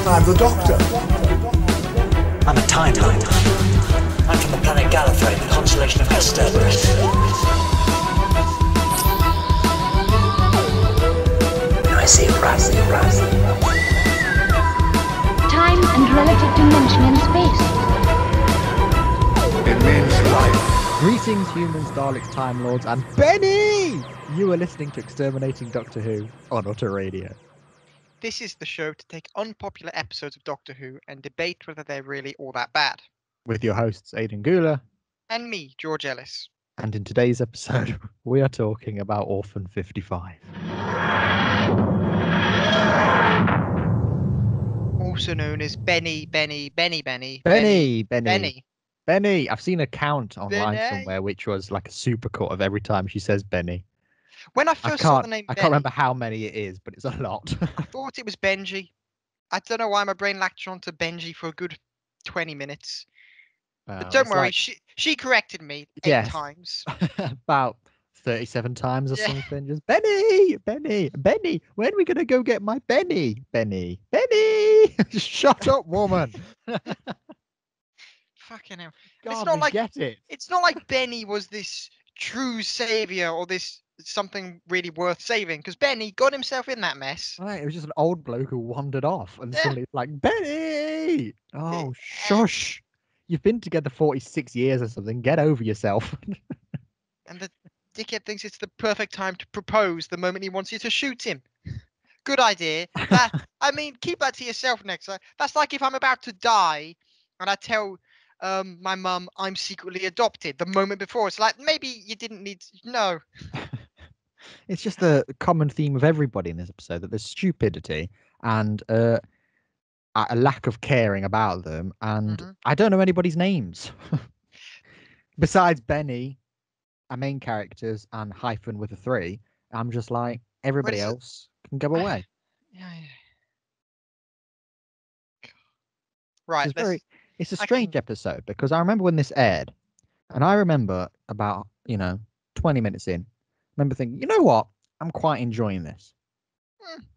I'm the Doctor. I'm a Time Lord. I'm from the planet Gallifrey, the constellation of Exterminating. I see Raz. Time and relative dimension in space. It means life. Greetings, humans, Daleks, Time Lords, and Benny! You are listening to Exterminating Doctor Who on Utter Radio. This is the show to take unpopular episodes of Doctor Who and debate whether they're really all that bad. With your hosts, Aidan, Gula. And me, George Ellis. And in today's episode, we are talking about Orphan 55. Also known as Benny. Benny. I've seen a count online somewhere which was like a supercut of every time she says Benny. When I first saw the name I Benny, can't remember how many it is, but it's a lot. I thought it was Benji. I don't know why my brain latched on to Benji for a good 20 minutes. But don't worry, she corrected me 8 times. About 37 times or something. Just Benny. When are we going to go get my Benny? Benny. Shut up, woman. Fucking hell. God, it's not like, get it. It's not like Benny was this true savior or this something really worth saving, because Benny got himself in that mess. Right, it was just an old bloke who wandered off and suddenly it's like, Benny! Oh, shush. You've been together 46 years or something. Get over yourself. And the dickhead thinks it's the perfect time to propose the moment he wants you to shoot him. Good idea. Keep that to yourself next time. That's like if I'm about to die and I tell my mum I'm secretly adopted the moment before. It's like, maybe you didn't need to know. It's just the common theme of everybody in this episode that there's stupidity and a lack of caring about them. And I don't know anybody's names. Besides Benny, our main characters, and Hyphen with a 3, I'm just like, everybody else can go away. Yeah. Right. It's a strange episode because I remember when this aired, and I remember about 20 minutes in, I remember thinking, you know what, I'm quite enjoying this.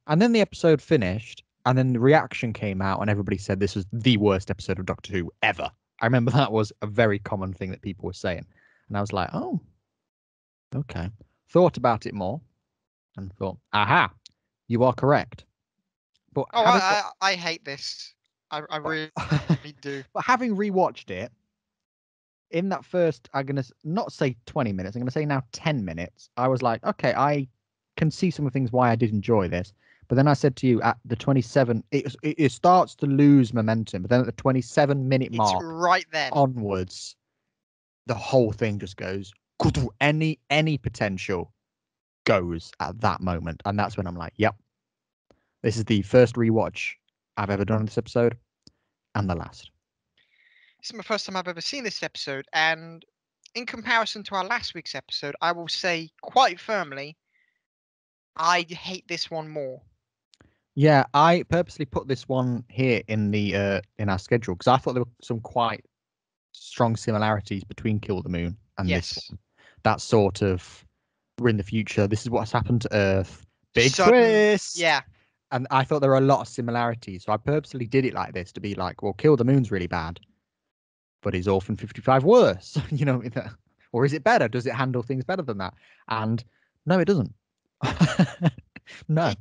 And then the episode finished, and then the reaction came out, and everybody said this was the worst episode of Doctor Who ever. I remember that was a very common thing that people were saying, and I was like, oh, okay. Thought about it more, and thought, aha, you are correct. But I hate this. I really do. But having rewatched it, in that first, I'm going to not say 20 minutes, I'm going to say now 10 minutes, I was like, okay, I can see some of the things why I did enjoy this. But then I said to you, at the 27, it starts to lose momentum. But then at the 27-minute mark, right then onwards, the whole thing just goes, any potential goes at that moment. And that's when I'm like, yep, this is the first rewatch I've ever done on this episode, and the last. This is my first time I've ever seen this episode, and in comparison to our last week's episode, I will say quite firmly, I hate this one more. Yeah, I purposely put this one here in our schedule because I thought there were some quite strong similarities between Kill the Moon and this one. That sort of, we're in the future, this is what's happened to Earth. Big twist! Yeah. And I thought there were a lot of similarities. So I purposely did it like this to be like, well, Kill the Moon's really bad. But is Orphan 55 worse? Or is it better? Does it handle things better than that? And no, it doesn't. No.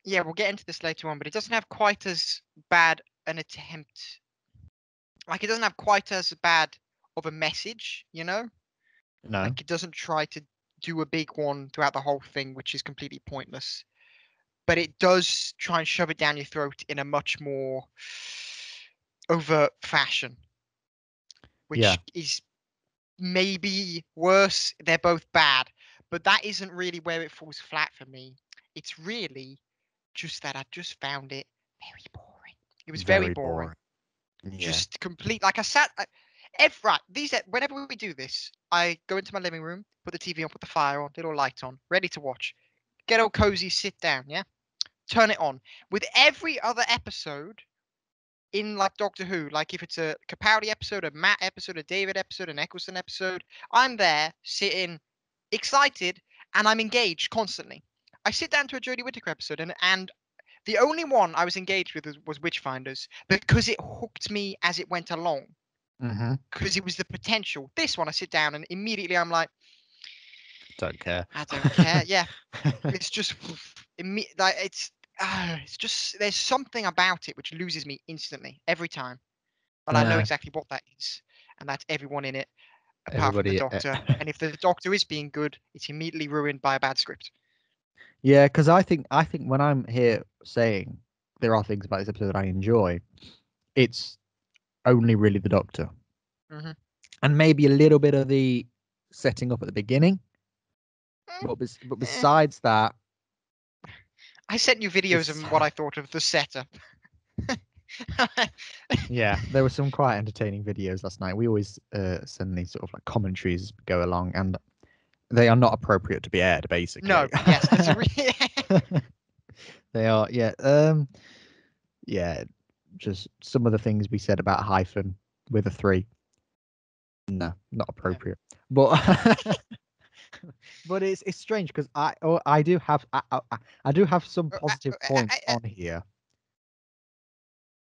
Yeah, we'll get into this later on, but it doesn't have quite as bad an attempt. Like, it doesn't have quite as bad of a message, No. Like, it doesn't try to do a big one throughout the whole thing, which is completely pointless. But it does try and shove it down your throat in a much more overt fashion, which is maybe worse. They're both bad, but that isn't really where it falls flat for me. It's really just that I just found it very boring. It was very boring. Yeah. Just complete. Like whenever we do this, I go into my living room, put the TV on, put the fire on, little light on, ready to watch. Get all cozy, sit down, yeah? Turn it on. With every other episode, in like Doctor Who, like if it's a Capaldi episode, a Matt episode, a David episode, an Eccleston episode, I'm there sitting excited and I'm engaged constantly. I sit down to a Jodie Whittaker episode and the only one I was engaged with was Witchfinders because it hooked me as it went along. Because it was the potential. This one I sit down and immediately I'm like, Don't care. I don't care. Yeah, it's just like it's just there's something about it which loses me instantly every time. But I know exactly what that is, and that's everyone in it apart from the Everybody. Doctor. And if the Doctor is being good, it's immediately ruined by a bad script. Yeah, because I think when I'm here saying there are things about this episode that I enjoy, it's only really the Doctor, and maybe a little bit of the setting up at the beginning. But besides that, I sent you videos of what I thought of the setup. yeah, there were some quite entertaining videos last night. We always send these sort of like commentaries as we go along, and they are not appropriate to be aired, basically. No, yes, that's a they are, yeah. Yeah, just some of the things we said about hyphen with a 3. No, not appropriate. But but it's strange because I do have some positive points on here.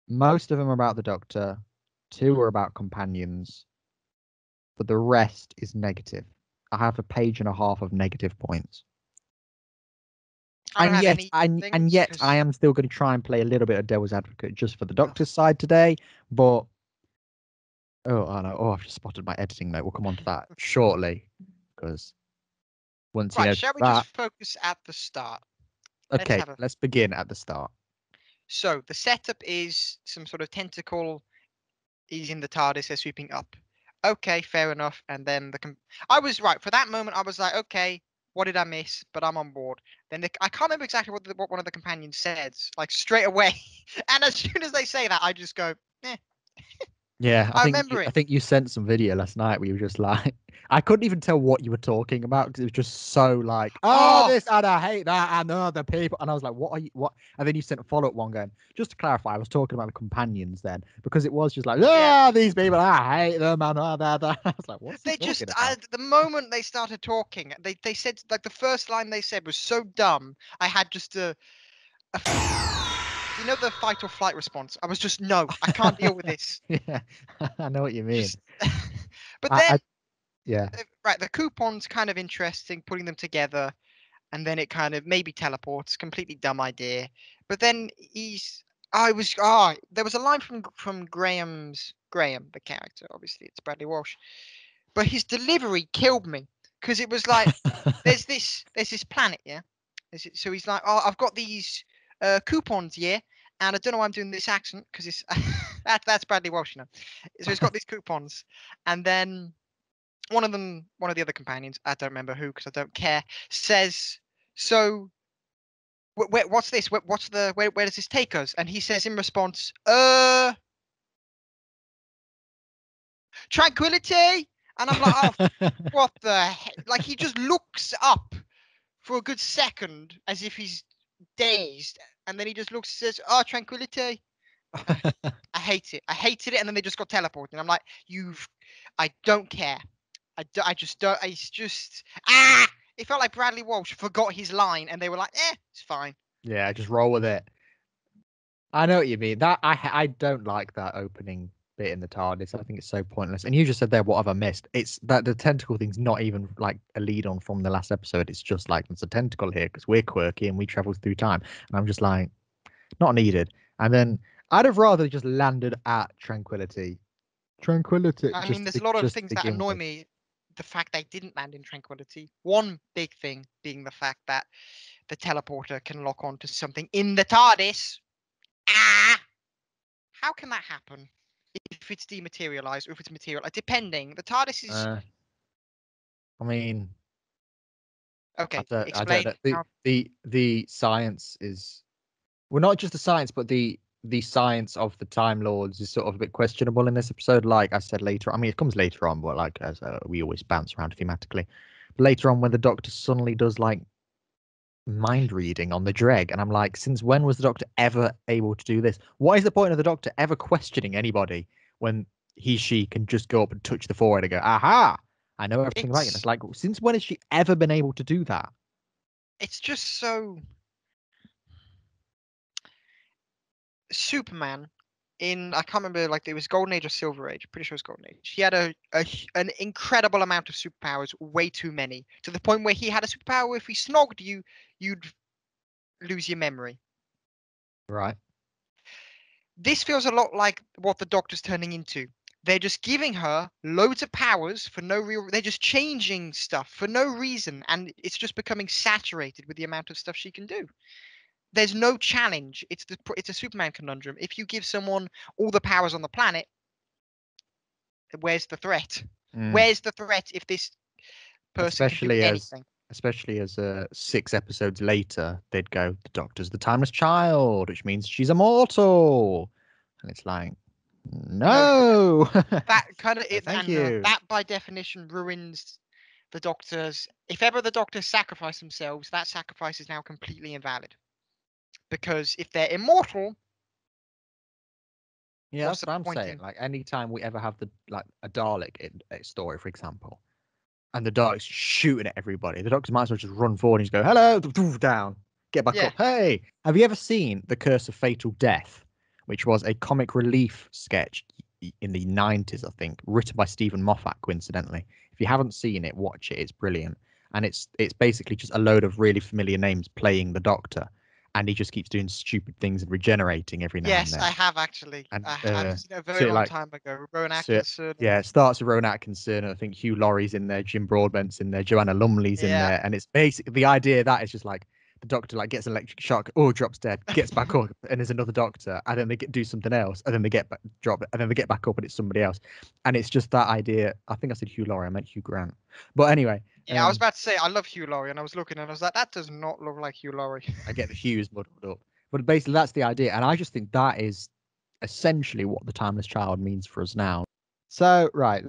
Most of them are about the Doctor, 2 are about companions, but the rest is negative. I have a page and a half of negative points. And yet I am still going to try and play a little bit of devil's advocate just for the Doctor's side today. But I know. Oh, I've just spotted my editing note. We'll come on to that shortly, because once you know shall we that, just focus at the start? Okay, let's begin at the start. So the setup is some sort of tentacle. He's in the TARDIS. They're sweeping up. Okay, fair enough. And then I was right for that moment. I was like, okay, what did I miss? But I'm on board. Then I can't remember exactly what one of the companions says, like straight away. And as soon as they say that, I just go, eh. Yeah, I remember it. I think you sent some video last night where you were just like, I couldn't even tell what you were talking about because it was just so like, this and I hate that and other people, and I was like, what are you? What? And then you sent a follow-up one going, just to clarify, I was talking about the companions then, because it was just like, these people, I hate them and I was like, what's they just the moment they started talking, they said like the first line they said was so dumb. I had just a you know, the fight or flight response. I was just, no, I can't deal with this. Yeah, I know what you mean. But then, yeah, right, the coupon's kind of interesting, putting them together, and then it kind of maybe teleports. Completely dumb idea. But then there was a line from Graham, the character. Obviously, it's Bradley Walsh, but his delivery killed me because it was like, there's this planet, yeah. So he's like, I've got these coupons, yeah, and I don't know why I'm doing this accent because it's that's Bradley Walsh, you know. So he's got these coupons, and then one of the other companions, I don't remember who because I don't care, says, so what's this? Where does this take us? And he says in response, Tranquility. And I'm like, oh, what the heck? Like, he just looks up for a good second as if he's dazed, and then he just looks and says, oh, Tranquility. I hate it. I hated it, and then they just got teleported. And I'm like, I don't care. I just don't. It's just it felt like Bradley Walsh forgot his line, and they were like, it's fine. Yeah, just roll with it. I know what you mean. That I don't like that opening bit in the TARDIS. I think it's so pointless. And you just said there, what have I missed? It's that the tentacle thing's not even like a lead on from the last episode. It's just like, there's a tentacle here because we're quirky and we travel through time. And I'm just like, not needed. And then I'd have rather just landed at Tranquility. I mean, there's a lot of things that annoy me. The fact they didn't land in Tranquility. One big thing being the fact that the teleporter can lock on to something in the TARDIS. How can that happen? If it's dematerialized or if it's material, depending. The TARDIS is. I mean. Okay. Explain. I don't know. The science is, well, not just the science, but the science of the Time Lords is sort of a bit questionable in this episode. Like I said later, I mean, it comes later on, but like as we always bounce around thematically. But later on, when the Doctor suddenly does like mind reading on the Dreg, and I'm like, since when was the Doctor ever able to do this? What is the point of the Doctor ever questioning anybody when she can just go up and touch the forehead and go, aha, I know everything about you. And it's like, since when has she ever been able to do that? It's just so Superman in, I can't remember, like it was Golden Age or Silver Age. Pretty sure it was Golden Age. He had an incredible amount of superpowers, way too many, to the point where he had a superpower where if he snogged you, you'd lose your memory. Right. This feels a lot like what the Doctor's turning into. They're just giving her loads of powers for no real. They're just changing stuff for no reason, and it's just becoming saturated with the amount of stuff she can do. There's no challenge. It's a Superman conundrum. If you give someone all the powers on the planet, where's the threat? Where's the threat if this person can do anything? Especially as 6 episodes later, they'd go, the Doctor's the timeless child, which means she's immortal. And it's like, no. That kind of Thank you. That by definition ruins the Doctor's. If ever the Doctor sacrifice themselves, that sacrifice is now completely invalid. Because if they're immortal, yeah, that's what I'm saying. Like, anytime we ever have a Dalek in a story, for example, and the Dalek's shooting at everybody, the Doctor might as well just run forward and just go, hello, down, get back up. Hey, have you ever seen The Curse of Fatal Death, which was a comic relief sketch in the 90s, I think, written by Stephen Moffat, coincidentally? If you haven't seen it, watch it. It's brilliant. And it's basically just a load of really familiar names playing the Doctor. And he just keeps doing stupid things and regenerating every now and then. Yes, I have actually. And, I've seen it a very long time ago. Rowan Atkinson. Yeah, it starts with Rowan Atkinson. I think Hugh Laurie's in there, Jim Broadbent's in there, Joanna Lumley's in there. And it's basically the idea that is just like the Doctor gets an electric shock, drops dead, gets back up, and there's another Doctor, and then they do something else, and then they get drop it, and then they get back up, and it's somebody else. And it's just that idea. I think I said Hugh Laurie, I meant Hugh Grant. But anyway. Yeah, I was about to say I love Hugh Laurie, and I was looking and I was like, that does not look like Hugh Laurie. I get the Hughes muddled up. But basically, that's the idea. And I just think that is essentially what the timeless child means for us now. So, right,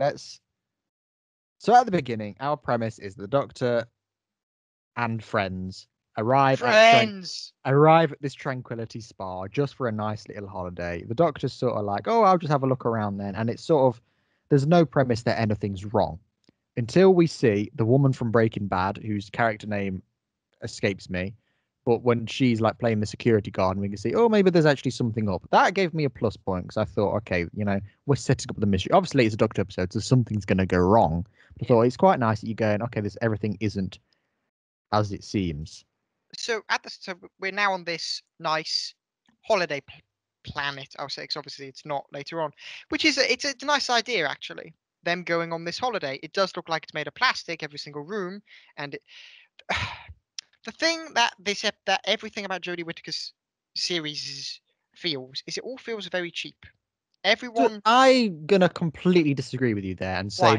So at the beginning, our premise is the Doctor and friends arrive at this Tranquillity Spa just for a nice little holiday. The Doctor's sort of like, oh, I'll just have a look around then. And it's sort of, there's no premise that anything's wrong until we see the woman from Breaking Bad, whose character name escapes me. But when she's like playing the security guard, and we can see, oh, maybe there's actually something up. That gave me a plus point because I thought, okay, we're setting up the mystery. Obviously, it's a Doctor episode, so something's going to go wrong. But I thought it's quite nice that you're going, okay, everything isn't as it seems. So we're now on this nice holiday planet, I'll say, because obviously it's not later on, which is it's a nice idea actually. Them going on this holiday, it does look like it's made of plastic, every single room, and the thing that everything about Jodie Whittaker's series feels is it all feels very cheap. Everyone, I'm gonna completely disagree with you there and say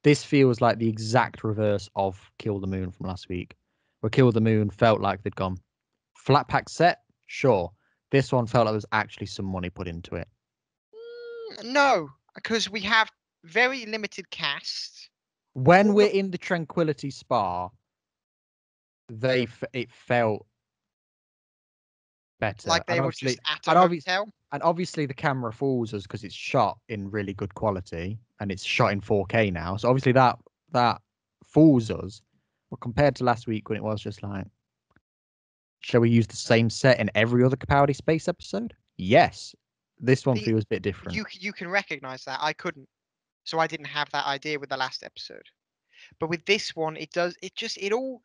this feels like the exact reverse of Kill the Moon from last week, where Kill the Moon felt like they'd gone flat pack set. Sure, this one felt like there was actually some money put into it. No, because we have very limited cast. When we're in the Tranquillity Spa, it felt better. Like they were just at a hotel. And obviously the camera fools us because it's shot in really good quality and it's shot in 4K now. So obviously that fools us. But compared to last week when it was just like, shall we use the same set in every other Capaldi Space episode? Yes. This one feels a bit different. You can recognize that. I couldn't. So I didn't have that idea with the last episode. But with this one, it does. It all.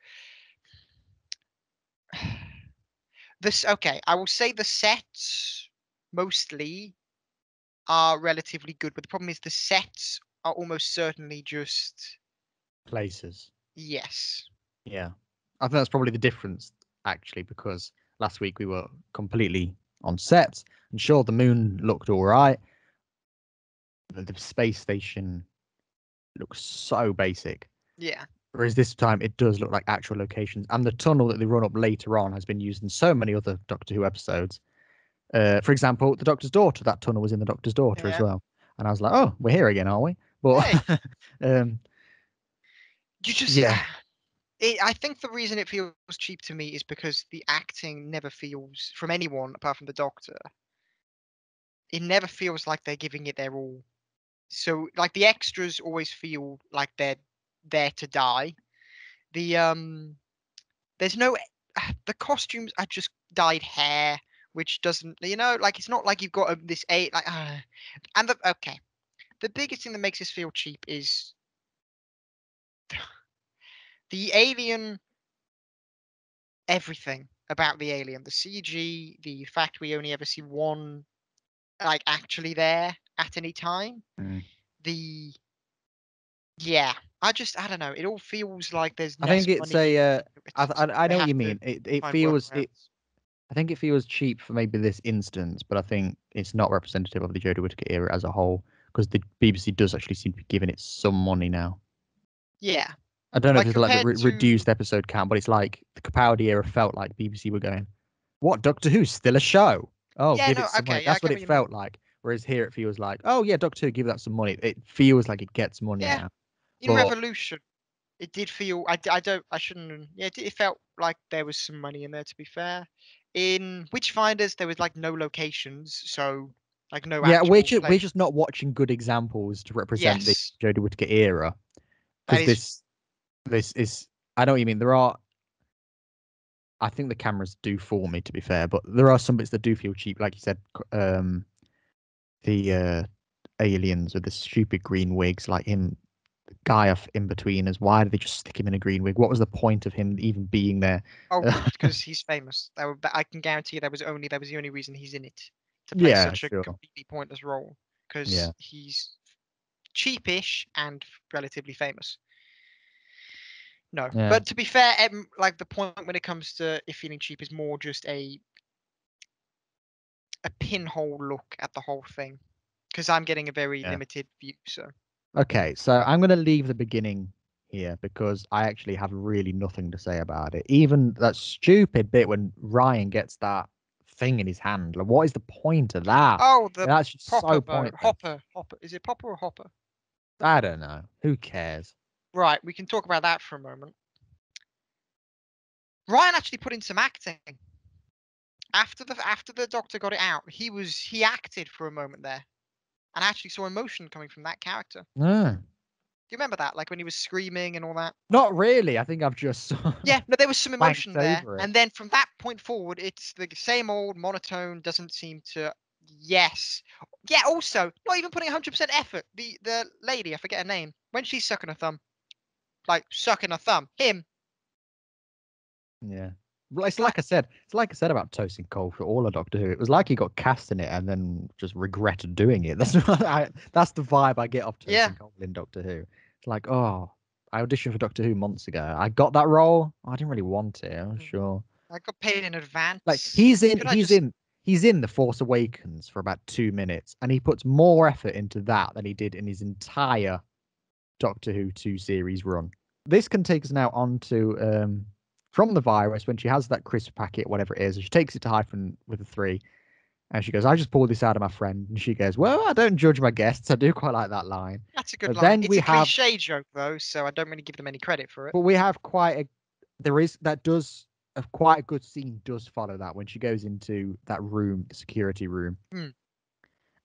I will say the sets mostly are relatively good, but the problem is the sets are almost certainly just places. Yes. Yeah. I think that's probably the difference, actually, because last week we were completely on sets, and sure, the moon looked all right. The space station looks so basic. Yeah. Whereas this time it does look like actual locations, and the tunnel that they run up later on has been used in so many other Doctor Who episodes. For example, the Doctor's Daughter. That tunnel was in the Doctor's Daughter as well, and I was like, "Oh, we're here again, are we?" But you just I think the reason it feels cheap to me is because the acting never feels, from anyone apart from the Doctor, it never feels like they're giving it their all. So like the extras always feel like they're there to die. There's no the costumes are just dyed hair, which doesn't, like it's not like you've got this like and the biggest thing that makes this feel cheap is the alien, everything about the alien, the CG, the fact we only ever see one like actually there at any time. The I don't know. It all feels like there's I less think it's money. I They know what have you to mean. It find feels workarounds. I think it feels cheap for maybe this instance, but I think it's not representative of the Jodie Whittaker era as a whole because the BBC does actually seem to be giving it some money now. Yeah. I don't know Like if it's like the compared to reduced episode count, but it's like the Capaldi era felt like BBC were going, "What, Doctor Who's still a show? Oh, yeah, give no, it some money." okay, yeah, I That's what get it what you mean. felt like. Whereas here it feels like, "Oh yeah, Doctor Who, give that some money." It feels like it gets money Yeah. now. In But Revolution, it did feel I shouldn't yeah, it felt like there was some money in there, to be fair. In Witchfinders there was like no locations, so like no yeah, actual we're place. just not watching good examples to represent the Yes. Jodie Whittaker era That because is this is I know what you mean. There are I think the cameras do fool me, to be fair, but there are some bits that do feel cheap, like you said. The aliens with the stupid green wigs, like him, the guy off in between us. Why did they just stick him in a green wig? What was the point of him even being there? because he's famous. I can guarantee that was the only reason he's in it, to play Yeah, such a sure. completely pointless role because Yeah, he's cheapish and relatively famous. No, yeah, but to be fair, like the point when it comes to it feeling cheap is more just a pinhole look at the whole thing, because I'm getting a very yeah. limited view. So Okay, so I'm going to leave the beginning here because I actually have really nothing to say about it. Even that stupid bit when Ryan gets that thing in his hand. Like, what is the point of that? the That's just Popper so boat, pointless. Hopper. Is it Popper or Hopper? I don't know. Who cares? Right, we can talk about that for a moment. Ryan actually put in some acting after the Doctor got it out. He acted for a moment there, and actually saw emotion coming from that character. No, Do you remember that? Like when he was screaming and all that? not really. I think I've just Yeah, no, there was some emotion blanked there. over it. And then from that point forward, it's the same old monotone, doesn't seem to. Yes. Yeah, also, not even putting 100% effort. The lady, I forget her name, when she's sucking her thumb, like sucking her thumb, him. Yeah. Well, it's Like, like I said. It's like I said about Toasting Cole for all of Doctor Who. It was like he got cast in it and then just regretted doing it. That's what that's the vibe I get off yeah. Toasting Cole in Doctor Who. It's like, oh, I auditioned for Doctor Who months ago. I got that role. I didn't really want it. I'm sure. I got paid in Like advance. he's in, Could I just. he's in The Force Awakens for about 2 minutes, and he puts more effort into that than he did in his entire Doctor Who 2 series run. This can take us now on to from the virus when she has that crisp packet, whatever it is, and she takes it to Hyphen with a 3, and she goes, "I just pulled this out of my friend," and she goes, "Well, I don't judge my guests." I do quite like that line. That's a good But line. then It's we a have, cliche joke, though, so I don't really give them any credit for it. but we have quite a, there is that does a quite a good scene does follow that when she goes into that room, the security room, Mm.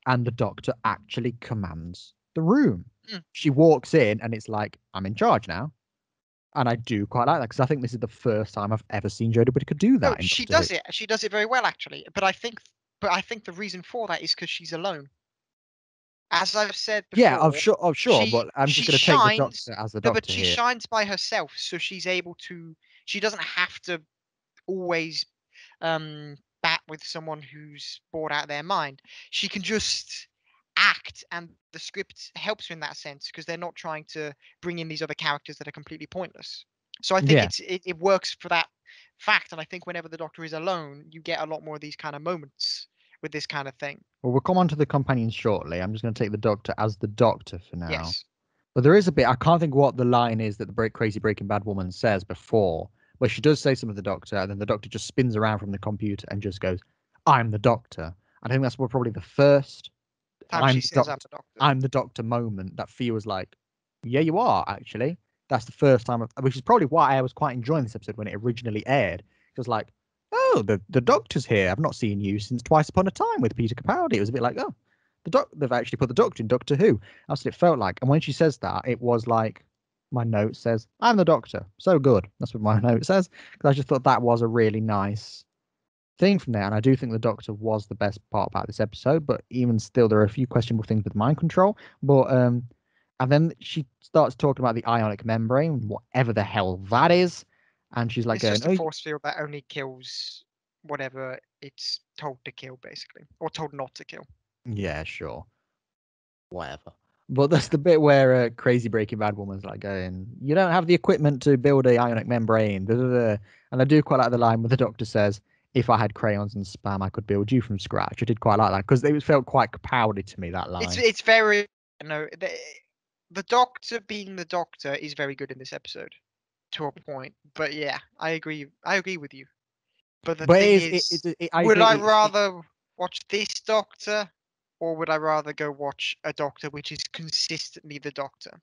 and the Doctor actually commands the room. Mm. She walks in, and it's like, I'm in charge now. And I do quite like that because I think this is the first time I've ever seen Jodie Whittaker do No, that in she Doctor Who. does it. She does it very well, actually. But I think the reason for that is because she's alone. As I've said Yeah, before, I'm sure, but I'm just she going to take the shines. Doctor as the No, but Doctor she here. shines by herself, so she's able to. She doesn't have to always bat with someone who's bored out of their mind. She can just act, and the script helps her in that sense because they're not trying to bring in these other characters that are completely pointless. So I think Yeah. it works for that fact, and I think whenever the Doctor is alone, you get a lot more of these kind of moments with this kind of thing. Well, we'll come on to the companions shortly. I'm just going to take the Doctor as the Doctor for now. Yes. But there is a bit, I can't think what the line is that the crazy Breaking Bad woman says before, where she does say something to the Doctor, and then the Doctor just spins around from the computer and just goes, "I'm the Doctor." I think that's probably the first Time she says I'm the Doctor. I'm the Doctor moment that feels like, yeah, you are actually. that's the first time, which is probably why I was quite enjoying this episode when it originally aired. It was like, oh, the Doctor's here. I've not seen you since Twice Upon a Time with Peter Capaldi. It was a bit like, oh, they've actually put the Doctor in Doctor Who. That's what it felt like. And when she says that, it was like, my note says, I'm the Doctor. So good. That's what my note says. Because I just thought that was a really nice thing from there. And I do think the Doctor was the best part about this episode. But even still, there are a few questionable things with mind control. But and then she starts talking about the ionic membrane, whatever the hell that is. And she's like, It's just a "Oh, force field that only kills whatever it's told to kill, basically, or told not to kill. yeah, sure, whatever." But that's the bit where crazy Breaking Bad woman's like going, "You don't have the equipment to build a ionic membrane." Da, da, da. And I do quite like the line where the Doctor says, "If I had crayons and spam, I could build you from scratch." I did quite like that because it felt quite Capaldi to me, that line. It's very, you know, the Doctor being the Doctor is very good in this episode, to a point. But yeah, I agree with you. But the But thing it is, is, would I rather watch this Doctor, or would I rather go watch a Doctor which is consistently the Doctor?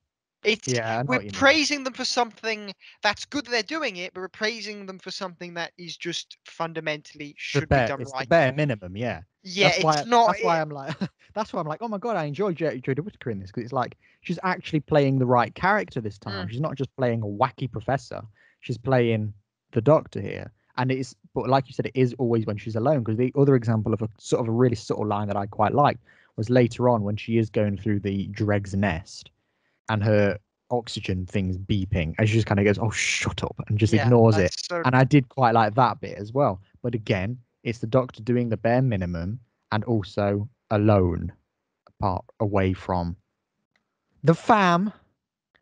Yeah, I know We're what you mean. praising them for something that's good that they're doing it, but we're praising them for something that is just fundamentally should be done It's the right. bare minimum, yeah. Yeah, That's why. it's not. That's why I'm like. That's why I'm like. Oh my god, I enjoy Jodie Whittaker in this because it's like she's actually playing the right character this time. She's not just playing a wacky professor. She's playing the Doctor here, and it's. But like you said, it is always when she's alone. Because the other example of a sort of a really subtle line that I quite liked was later on when she is going through the Dregs nest, and her oxygen thing's beeping, and she just kind of goes, "Oh, shut up," and just ignores it. So And I did quite like that bit as well. But again, it's the Doctor doing the bare minimum and also alone, apart away from the fam.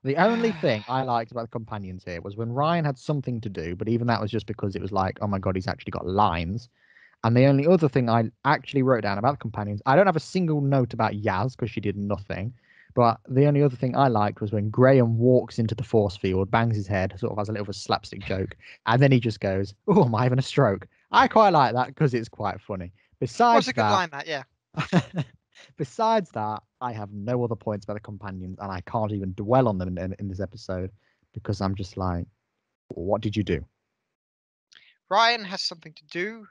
The only thing I liked about the companions here was when Ryan had something to do, but even that was just because it was like, oh my god, he's actually got lines. And the only other thing I actually wrote down about the companions, I don't have a single note about Yaz because she did nothing. But the only other thing I liked was when Graham walks into the force field, bangs his head, sort of has a little bit of a slapstick joke, and then he just goes, "Oh, am I having a stroke?" I quite like that because it's quite funny. Besides what's a good line that? Yeah. besides that, I have no other points about the companions, and I can't even dwell on them in this episode because I'm just like, what did you do? Ryan has something to do,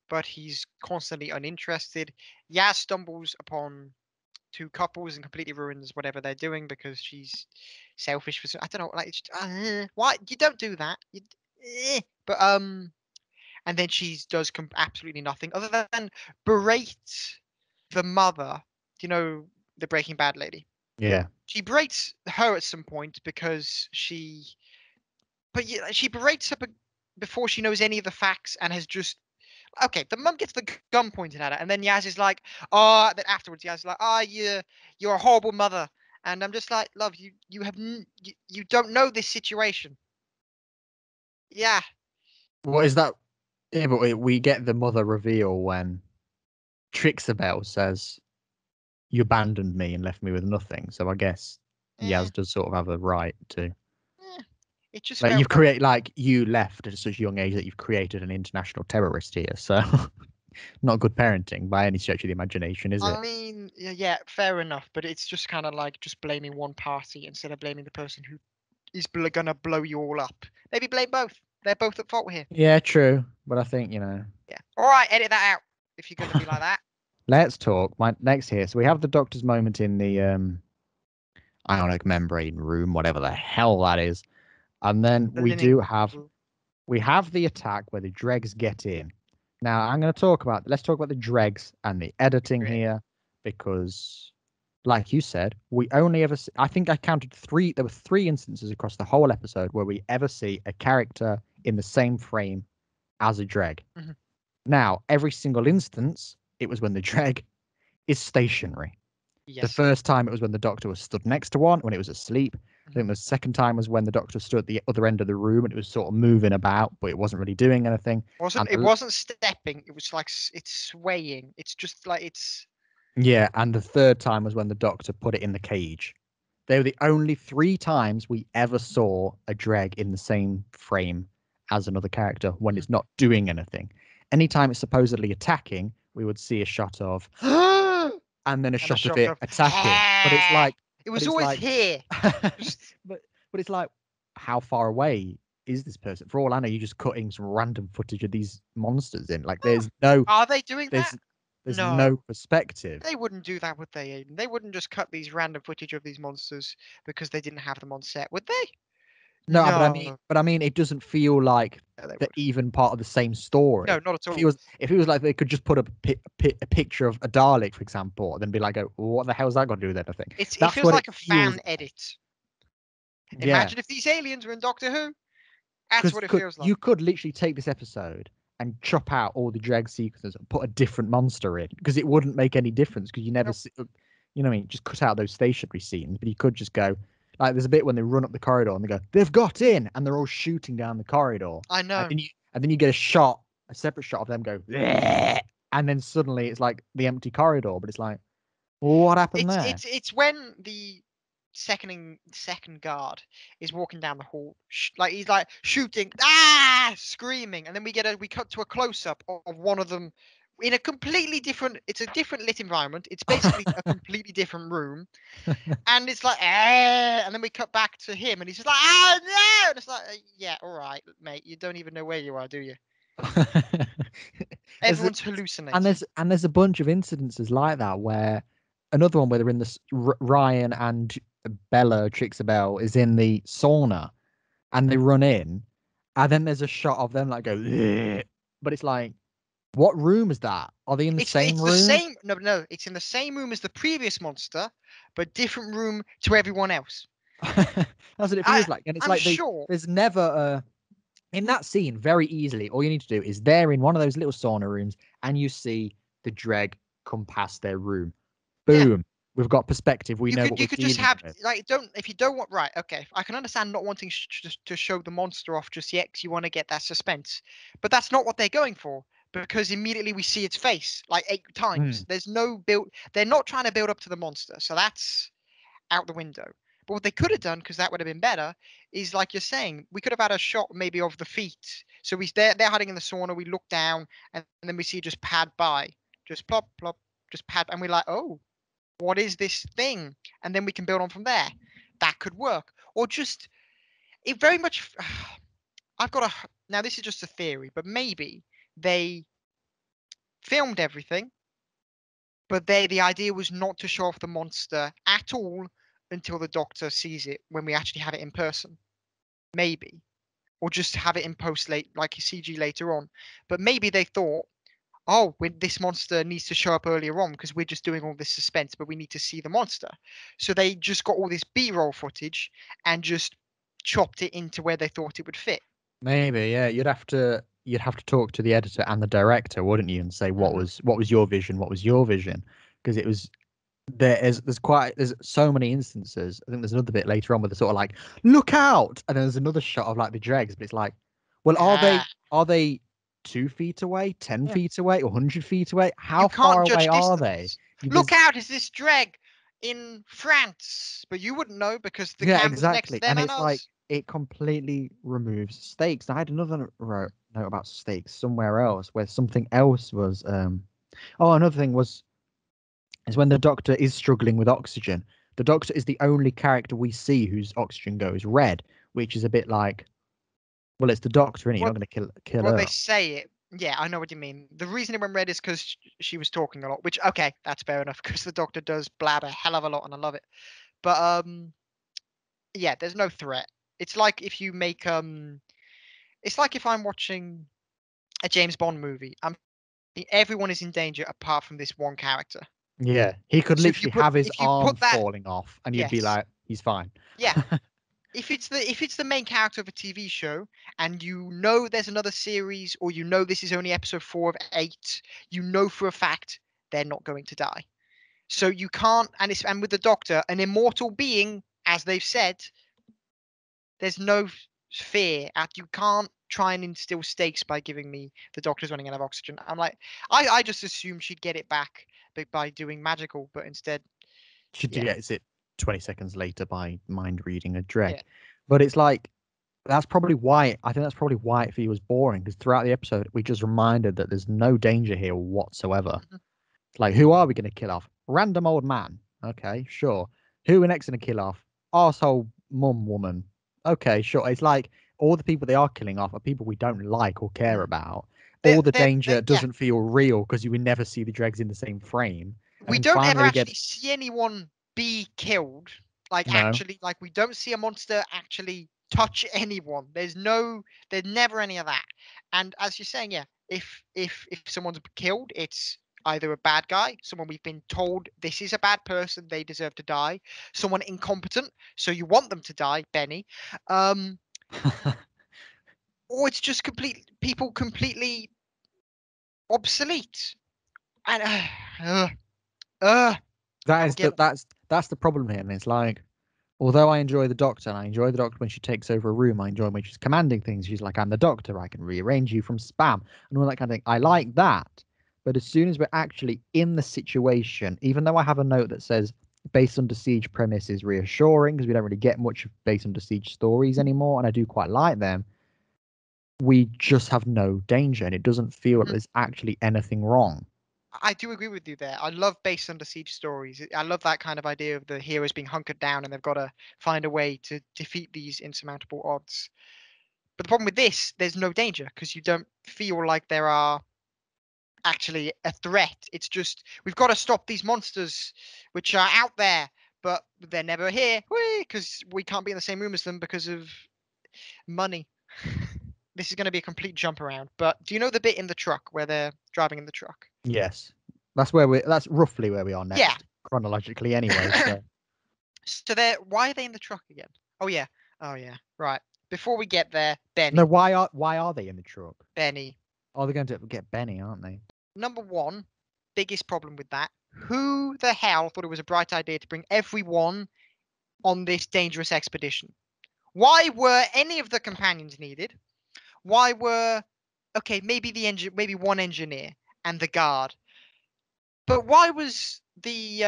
but he's constantly uninterested. Yaz stumbles upon two couples and completely ruins whatever they're doing because she's selfish for. I don't know, like why you don't do that. But and then she does absolutely nothing other than berate the mother. You know, the Breaking Bad lady. Yeah. She berates her at some point because but she berates her before she knows any of the facts and has just. Okay, the mum gets the gun pointed at her, and then Yaz is like, "Oh." Then afterwards, Yaz is like, "Ah, you're a horrible mother," and I'm just like, "Love, you don't know this situation." Yeah. What is that? Yeah, but we get the mother reveal when Trixabel says, "You abandoned me and left me with nothing." So I guess Yaz does sort of have a right to. It just Like felt you left at such a young age that you've created an international terrorist here. So not good parenting by any stretch of the imagination, is it? I mean, yeah, fair enough, but it's just kind of like just blaming one party instead of blaming the person who is gonna blow you all up. Maybe blame both. They're both at fault here. Yeah, true. But I think, Yeah. All right, edit that out if you're gonna be like that. Let's talk. My next here. So we have the Doctor's moment in the ionic membrane room, whatever the hell that is. And then we have the attack where the dregs get in. Now let's talk about the dregs and the editing here, because like you said, we only ever see, I think I counted there were 3 instances across the whole episode where we ever see a character in the same frame as a dreg. Mm-hmm. Now, every single instance, it was when the dreg is stationary. Yes. The first time it was when the Doctor was stood next to one when it was asleep. I think the second time was when the Doctor stood at the other end of the room and it was sort of moving about, but it wasn't really doing anything. It wasn't stepping. It was like it's swaying. It's just like it's. Yeah, and the third time was when the Doctor put it in the cage. They were the only 3 times we ever saw a dreg in the same frame as another character when it's not doing anything. Anytime it's supposedly attacking, we would see a shot of and then a shot of it attacking. But it's like it was always like, here. but it's like, how far away is this person? For all I know, you're just cutting some random footage of these monsters in. Like there's no Are they doing that? there's No. no perspective. They wouldn't do that, would they, Aidan? They wouldn't just cut these random footage of these monsters because they didn't have them on set, would they? No, No. but I mean, it doesn't feel like Yeah, they they're would. even part of the same story. No, not at all. If it was like they could just put a picture of a Dalek, for example, and then be like, oh, what the hell's that got to do with anything? It That's feels what like it a feels fan edit. Yeah, Imagine if these aliens were in Doctor Who. That's what it feels like. you could literally take this episode and chop out all the drag sequences and put a different monster in because it wouldn't make any difference because you never Nope. see, you know what I mean? Just cut out those stationary scenes, but you could just go like there's a bit when they run up the corridor and they go, they've got in, and they're all shooting down the corridor. I know. And then you get a separate shot of them go, "Bleh," and then suddenly it's like the empty corridor, but it's like, well, what happened there? It's when the second guard is walking down the hall, like he's like shooting, screaming, and then we cut to a close up of one of them in a completely different. It's a different lit environment. It's basically a completely different room, and it's like, and then we cut back to him, and he's just like, no, and it's like, yeah, all right, mate, you don't even know where you are, do you? Everyone's hallucinating. And there's a bunch of incidences like that where another one where they're in this Ryan and Bella Trixabelle is in the sauna and they run in and then there's a shot of them like go "Ugh," but it's like what room is that? Are they in the same room? The same no, it's in the same room as the previous monster, but different room to everyone else. That's what it feels like. And it's I'm like sure. there's never a in that scene, very easily, all you need to do is they're in one of those little sauna rooms and you see the dreg come past their room. Boom. Yeah. We've got perspective. We know what you could just have with. like if you don't want right. Okay, I can understand not wanting to show the monster off just yet because you want to get that suspense, but that's not what they're going for because immediately we see its face like 8 times. There's no build. They're not trying to build up to the monster, so that's out the window. But what they could have done, because that would have been better, is like you're saying, we could have had a shot maybe of the feet. So they're hiding in the sauna. We look down, and then we see just pad by, just plop plop, just pad, and we're like, oh, what is this thing? And then we can build on from there. That could work, or just it very much. Now this is just a theory, but maybe they filmed everything, but the idea was not to show off the monster at all until the Doctor sees it when we actually have it in person. Maybe. Or just have it in post late, like a CG later on. But maybe they thought, oh, this monster needs to show up earlier on because we're just doing all this suspense, but we need to see the monster. So they just got all this B-roll footage and just chopped it into where they thought it would fit. Maybe, yeah. You'd have to talk to the editor and the director, wouldn't you, and say what was your vision, what was your vision? Because it was there's so many instances. I think there's another bit later on where they're sort of like, look out, and then there's another shot of like the dregs, but it's like, well, are they 2 feet away, 10 feet away, 100 feet away? How far away are they? Look out, is this dreg in France? But you wouldn't know because the camera's next to them. And it's like it completely removes stakes. I had another note about stakes somewhere else where something else was another thing is when the Doctor is struggling with oxygen. The Doctor is the only character we see whose oxygen goes red, which is a bit like, well, it's the Doctor, isn't he? You're not going to kill her. Well, they say it. Yeah, I know what you mean. The reason it went red is because she was talking a lot, which, okay, that's fair enough, because the Doctor does blab a hell of a lot, and I love it. But, yeah, there's no threat. It's like if you make, it's like if I'm watching a James Bond movie. Everyone is in danger apart from this one character. Yeah, he could literally have his arm falling off, and you'd be like, he's fine. Yeah. If it's the main character of a TV show, and you know there's another series, or you know this is only episode 4 of 8, you know for a fact they're not going to die. So you can't, and with the Doctor, an immortal being, as they've said, there's no fear. You can't try and instill stakes by giving me the Doctor's running out of oxygen. I'm like, I just assumed she'd get it back by doing magical, but instead she gets it 20 seconds later by mind reading a dreg. But it's like that's probably why it feels boring, because throughout the episode we just reminded that there's no danger here whatsoever. Like, who are we going to kill off? Random old man. Okay, sure. Who are we next going to kill off? Arsehole mum woman. okay, sure. It's like all the people they are killing off are people we don't like or care about. They're, All the they're, danger they're- yeah. doesn't feel real because you would never see the dregs in the same frame. And We then don't ever finally we actually get see anyone be killed. Like no. actually, like we don't see a monster actually touch anyone. There's never any of that. And as you're saying, yeah, if someone's killed, it's either a bad guy, someone we've been told this is a bad person, they deserve to die, someone incompetent, so you want them to die, Benny, or it's just people completely obsolete. And That will is get that's the problem here. And it's like, although I enjoy the Doctor, and I enjoy the Doctor when she takes over a room, I enjoy when she's commanding things. She's like, I'm the Doctor, I can rearrange you from spam and all that kind of thing. I like that. But as soon as we're actually in the situation, even though I have a note that says Base Under Siege premise is reassuring because we don't really get much of Base Under Siege stories anymore, and I do quite like them, we just have no danger and it doesn't feel like there's actually anything wrong. I do agree with you there. I love Base Under Siege stories. I love that kind of idea of the heroes being hunkered down and they've got to find a way to defeat these insurmountable odds. But the problem with this, there's no danger because you don't feel like there are actually a threat. It's just we've got to stop these monsters which are out there, but they're never here because we can't be in the same room as them because of money. This is going to be a complete jump around. But do you know the bit in the truck where they're driving in the truck? Yes. That's roughly where we are next, Yeah. chronologically anyway. So So why are they in the truck again? Oh yeah. Right. Before we get there, Benny. no, why are they in the truck? Benny. Oh, they're going to get Benny, aren't they? Number one, biggest problem with that. Who the hell thought it was a bright idea to bring everyone on this dangerous expedition? Why were any of the companions needed? Why were maybe one engineer and the guard. But why was the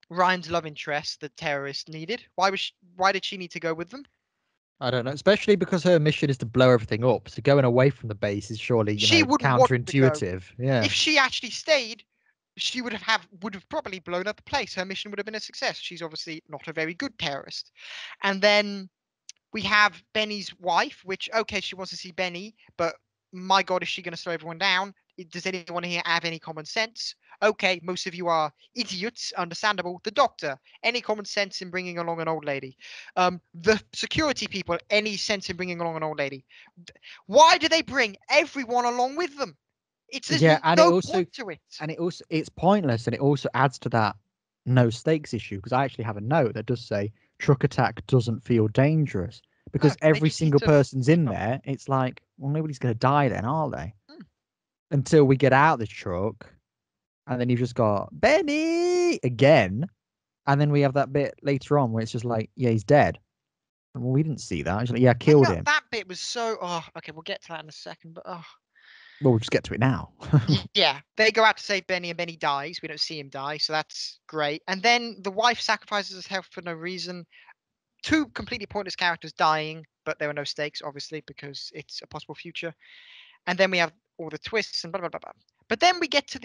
Ryan's love interest, the terrorist, needed? Why did she need to go with them? I don't know, especially because her mission is to blow everything up. So going away from the base is surely, She wouldn't want to go. counterintuitive. Yeah. If she actually stayed, she would have probably blown up the place. Her mission would have been a success. She's obviously not a very good terrorist. And then we have Benny's wife, which she wants to see Benny, but my God, is she going to slow everyone down? Does anyone here have any common sense? Okay, most of you are idiots, understandable. The Doctor, any common sense in bringing along an old lady? The security people, any sense in bringing along an old lady? Why do they bring everyone along with them? There's no point to it. And it's pointless, and it also adds to that no stakes issue, because I actually have a note that does say truck attack doesn't feel dangerous, because every single person's in there. It's like, well, nobody's going to die then, are they? Until we get out the truck, and then you've just got Benny again, and then we have that bit later on where it's just like, yeah, he's dead. Well, we didn't see that. Like, yeah, killed him. That bit was so. Oh, okay, we'll get to that in a second. But well, we'll just get to it now. Yeah, they go out to save Benny, and Benny dies. We don't see him die, so that's great. And then the wife sacrifices herself for no reason. Two completely pointless characters dying, but there were no stakes, obviously, because it's a possible future. And then we have all the twists and blah blah blah blah. But then we get to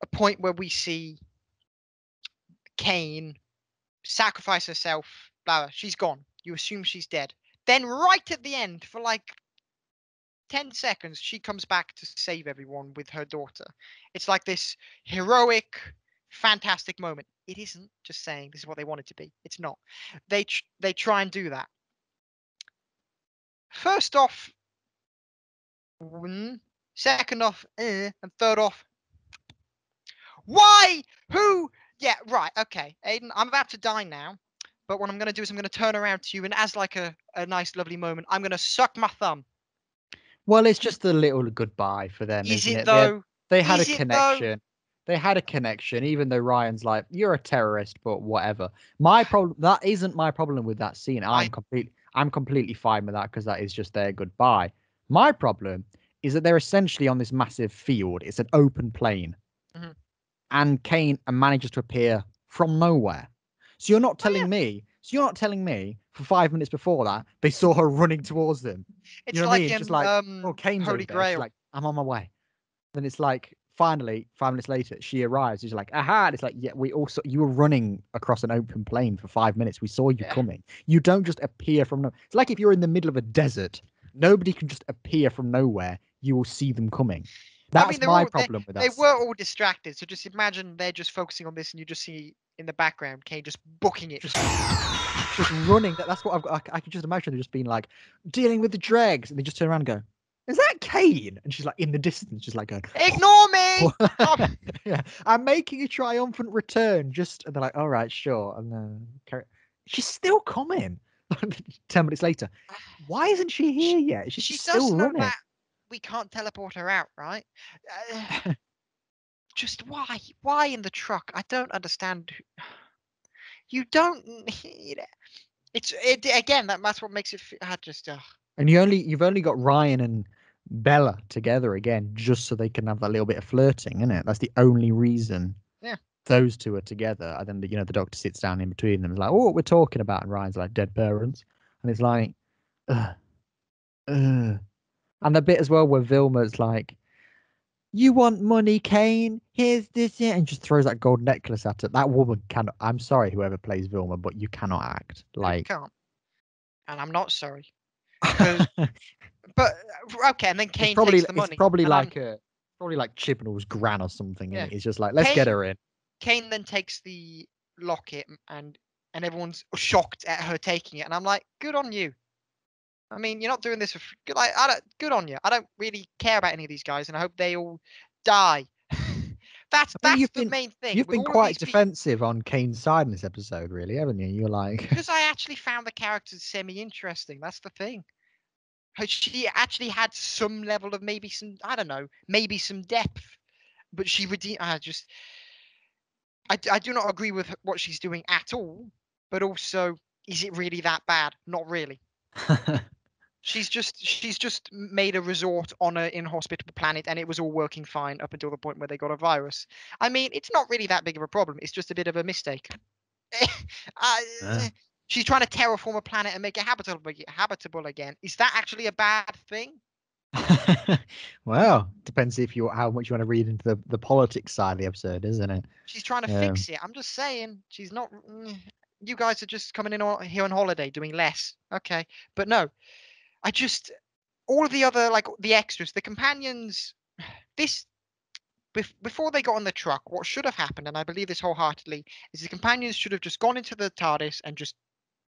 a point where we see Kane sacrifice herself. Blah, she's gone. You assume she's dead. Then right at the end, for like 10 seconds, she comes back to save everyone with her daughter. It's like this heroic, fantastic moment. It isn't. Just saying, this is what they want it to be. It's not. They try and do that. First off, second off, and third off, why? Who? Yeah, right. Okay, Aidan, I'm about to die now. But what I'm going to do is I'm going to turn around to you, and as like a nice, lovely moment, I'm going to suck my thumb. Well, it's just a little goodbye for them, isn't it? Though? They had a connection. They had a connection, even though Ryan's like, "You're a terrorist," but whatever. My problem, that isn't my problem with that scene. I'm completely fine with that because that is just their goodbye. My problem is that they're essentially on this massive field. It's an open plain, and Kane manages to appear from nowhere. So you're not telling me. So you're not telling me for 5 minutes before that they saw her running towards them. It's you know like what I mean? It's just like, oh, Kane's Holy over there. Grail. She's like, I'm on my way. Then it's like finally, 5 minutes later, she arrives. She's like, aha. And it's like, yeah, you were running across an open plain for 5 minutes. We saw you coming. You don't just appear from nowhere. It's like if you're in the middle of a desert, nobody can just appear from nowhere. You will see them coming. That's my problem with that. They were all distracted. So just imagine they're just focusing on this and you just see in the background Kane just booking it. Just running. That's what I've got. I can just imagine them just being like, dealing with the dregs. And they just turn around and go, is that Kane? And she's like in the distance, just like going, ignore me. Yeah, I'm making a triumphant return. And they're like, all right, sure. And then she's still coming. 10 minutes later, why isn't she here yet? She's she still does know running. that we can't teleport her out, right? Just why? Why in the truck? I don't understand. You don't need it. It's again. That's what makes it. And you've only got Ryan and Bella together again, just so they can have that little bit of flirting, isn't it? That's the only reason. Yeah. Those two are together, and then the doctor sits down in between them. It's like, oh, what we're talking about, and Ryan's like, dead parents, and it's like, and the bit as well where Vilma's like, you want money, Kane? Here's this, and just throws that gold necklace at it. That woman cannot. I'm sorry, whoever plays Vilma, but you cannot act like. You can't. And I'm not sorry. But okay, and then Kane takes the money. It's probably like Chibnall's gran or something. Yeah. It's just like, let's get her in. Kane then takes the locket and everyone's shocked at her taking it, and I'm like, good on you. I mean, you're not doing this for good on you. I don't really care about any of these guys, and I hope they all die. That's the main thing. You've been quite defensive on Kane's side in this episode, really, haven't you? You're like, because I actually found the characters semi-interesting. That's the thing. She actually had some level of maybe some depth, but she redeemed. I do not agree with what she's doing at all. But also, is it really that bad? Not really. She's just made a resort on an inhospitable planet, and it was all working fine up until the point where they got a virus. I mean, it's not really that big of a problem. It's just a bit of a mistake. She's trying to terraform a planet and make it habitable again. Is that actually a bad thing? Well, depends how much you want to read into the politics side of the episode, isn't it? She's trying to fix it. I'm just saying, she's not. You guys are just coming in here on holiday, doing less. Okay, but no. All of the other, like the extras, the companions, before they got on the truck, what should have happened, and I believe this wholeheartedly, is the companions should have just gone into the TARDIS and just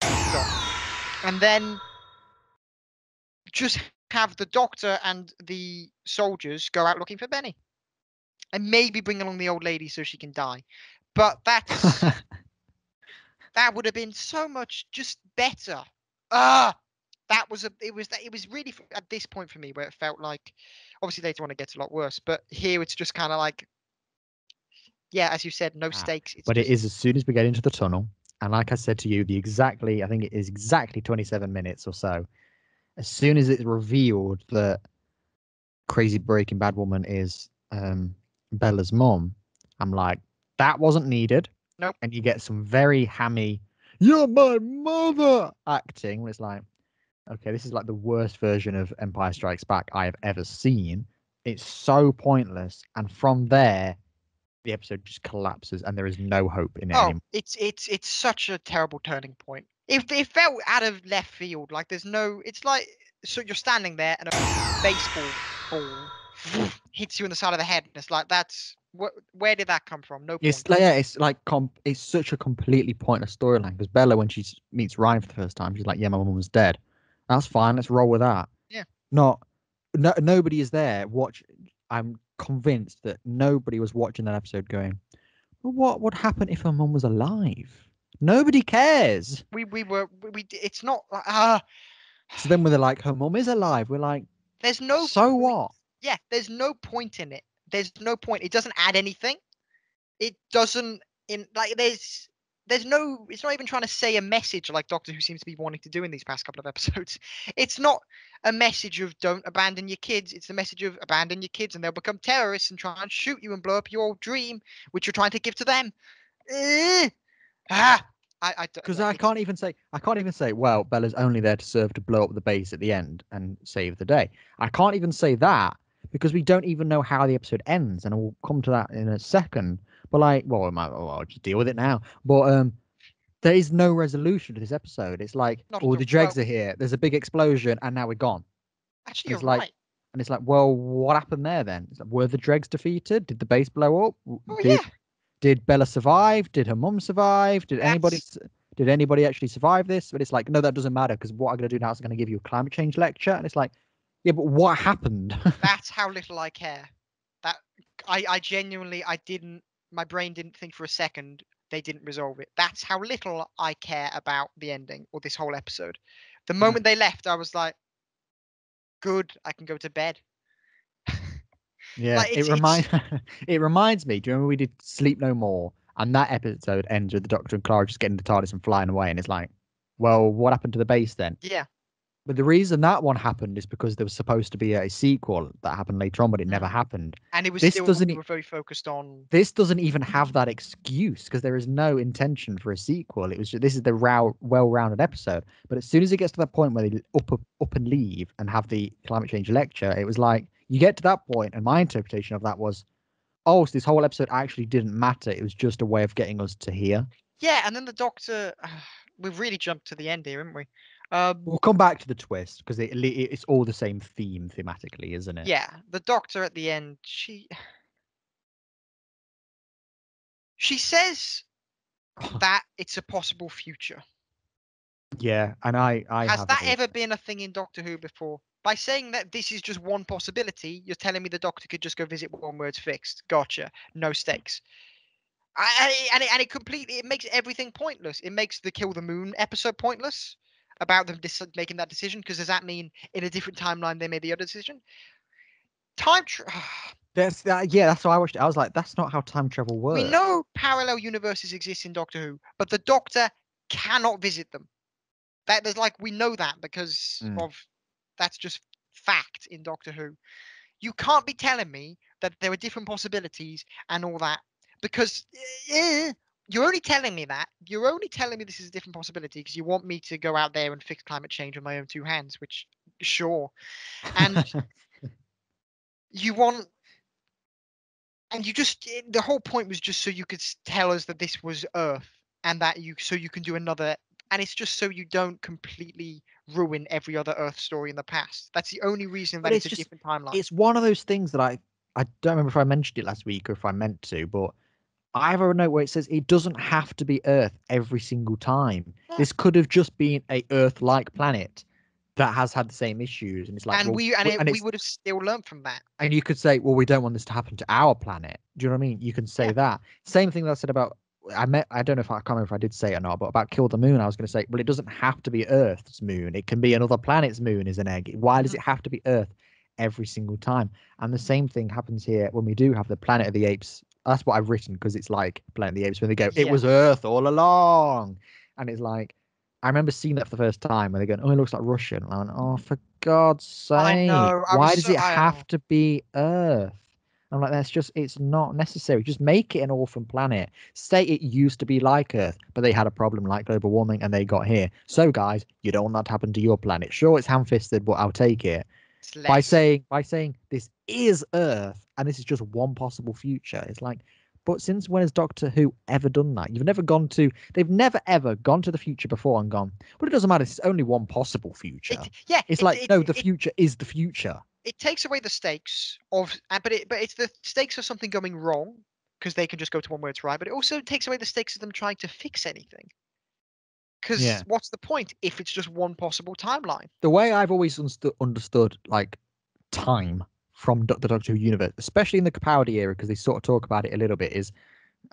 gone. And then just have the doctor and the soldiers go out looking for Benny. And maybe bring along the old lady so she can die. But that would have been so much just better. It was really at this point for me where it felt like, obviously later on it gets a lot worse, but here it's just kind of like, yeah, as you said, no stakes. But it is as soon as we get into the tunnel, and like I said to you, I think it is exactly 27 minutes or so. As soon as it's revealed that crazy Breaking Bad woman is Bella's mom, I'm like, that wasn't needed. Nope. And you get some very hammy, you're my mother acting, when it's like, okay, this is like the worst version of Empire Strikes Back I have ever seen. It's so pointless, and from there, the episode just collapses, and there is no hope in it anymore. It's such a terrible turning point. It felt out of left field. Like there's no. It's like, so you're standing there, and a baseball ball hits you in the side of the head, and it's like, where did that come from? No point. It's such a completely pointless storyline, because Bella, when she meets Ryan for the first time, she's like, yeah, my mum was dead. That's fine. Let's roll with that. Yeah. Nobody is there. I'm convinced that nobody was watching that episode going, well, what would happen if her mum was alive? Nobody cares. It's not like, So then when they're like, her mum is alive, we're like, there's no. So point. what? Yeah. There's no point in it. There's no point. It doesn't add anything. It doesn't there's no, it's not even trying to say a message like Doctor Who seems to be wanting to do in these past couple of episodes. It's not a message of don't abandon your kids. It's the message of abandon your kids and they'll become terrorists and try and shoot you and blow up your dream, which you're trying to give to them. Because I can't even say, well, Bella's only there to serve to blow up the base at the end and save the day. I can't even say that because we don't even know how the episode ends, and we'll come to that in a second. But like, well, I'll just deal with it now. But there is no resolution to this episode. It's like, Not oh, at the all. dregs Well, are here. There's a big explosion, and now we're gone. actually, And you're it's like, right. and it's like, well, what happened there then? It's like, were the dregs defeated? Did the base blow up? Oh Did yeah, did Bella survive? Did her mum survive? Did anybody that's did anybody actually survive this? But it's like, no, that doesn't matter because what I'm going to do now is I'm going to give you a climate change lecture. And it's like, yeah, but what happened? that's how little I care. That I genuinely I didn't. My brain didn't think for a second they didn't resolve it. That's how little I care about the ending or this whole episode. The moment they left, I was like, good, I can go to bed. Yeah, Like it reminds it reminds me. Do you remember we did Sleep No More, and that episode ends with the Doctor and Clara just getting the TARDIS and flying away, and it's like, well, what happened to the base then? yeah. But the reason that one happened is because there was supposed to be a sequel that happened later on, but it never Mm. happened. And it was This still doesn't we e- were very focused on. This doesn't even have that excuse because there is no intention for a sequel. It was just, this is the well-rounded episode. But as soon as it gets to that point where they up and leave and have the climate change lecture, it was like you get to that point, and my interpretation of that was, oh, so this whole episode actually didn't matter. It was just a way of getting us to here. Yeah, and then the Doctor. We've really jumped to the end here, haven't we? We'll come back to the twist because it's all the same theme thematically, isn't it? Yeah, the Doctor at the end. She says that it's a possible future. Yeah, and I Has have that ever been a thing in Doctor Who before? By saying that this is just one possibility, you're telling me the Doctor could just go visit one where it's fixed. Gotcha. No stakes. And it completely it makes everything pointless. It makes the Kill the Moon episode pointless about them making that decision. Because does that mean in a different timeline they made the other decision? That's yeah, that's why I watched it. I was like, that's not how time travel works. We know parallel universes exist in Doctor Who, but the Doctor cannot visit them. That there's like we know that because of that's just fact in Doctor Who. You can't be telling me that there are different possibilities and all that because you're only telling me that. You're only telling me this is a different possibility because you want me to go out there and fix climate change with my own two hands, which sure. And you want and you just the whole point was just so you could tell us that this was Earth and that you can do another, and it's just so you don't completely ruin every other Earth story in the past. That's the only reason that But it's it's a just different timeline. it's one of those things that I don't remember if I mentioned it last week or if I meant to, but I have a note where it says it doesn't have to be Earth every single time. Yeah. This could have just been a Earth-like planet that has had the same issues, and it's like, And well, we would have still learned from that. and you could say, well, we don't want this to happen to our planet. Do you know what I mean? You can say Yeah. that. Same thing that I said about I don't know if I can't remember if I did say it or not, but about Kill the Moon, I was going to say, well, it doesn't have to be Earth's moon. It can be another planet's moon as an egg. Why does it have to be Earth every single time? And the same thing happens here when we do have the Planet of the Apes. That's what I've written because it's like Planet of the Apes when they go, it Yeah. was Earth all along. And it's like, I remember seeing that for the first time when they go, oh, it looks like Russian. And I went, oh, for God's sake. I know. Why does it have to be Earth? I'm like, it's not necessary. Just make it an orphan planet. Say it used to be like Earth, but they had a problem like global warming and they got here. So, guys, you don't want that to happen to your planet. Sure, it's ham-fisted, but I'll take it. By saying this is Earth and this is just one possible future. It's like, but since when has Doctor Who ever done that? They've never ever gone to the future before and gone, but it doesn't matter. It's only one possible future. The future is the future. It takes away the stakes of, but it's the stakes of something going wrong because they can just go to one where it's right. But it also takes away the stakes of them trying to fix anything. Because what's the point if it's just one possible timeline? The way I've always understood like time from the Doctor Who universe, especially in the Capaldi era, because they sort of talk about it a little bit, is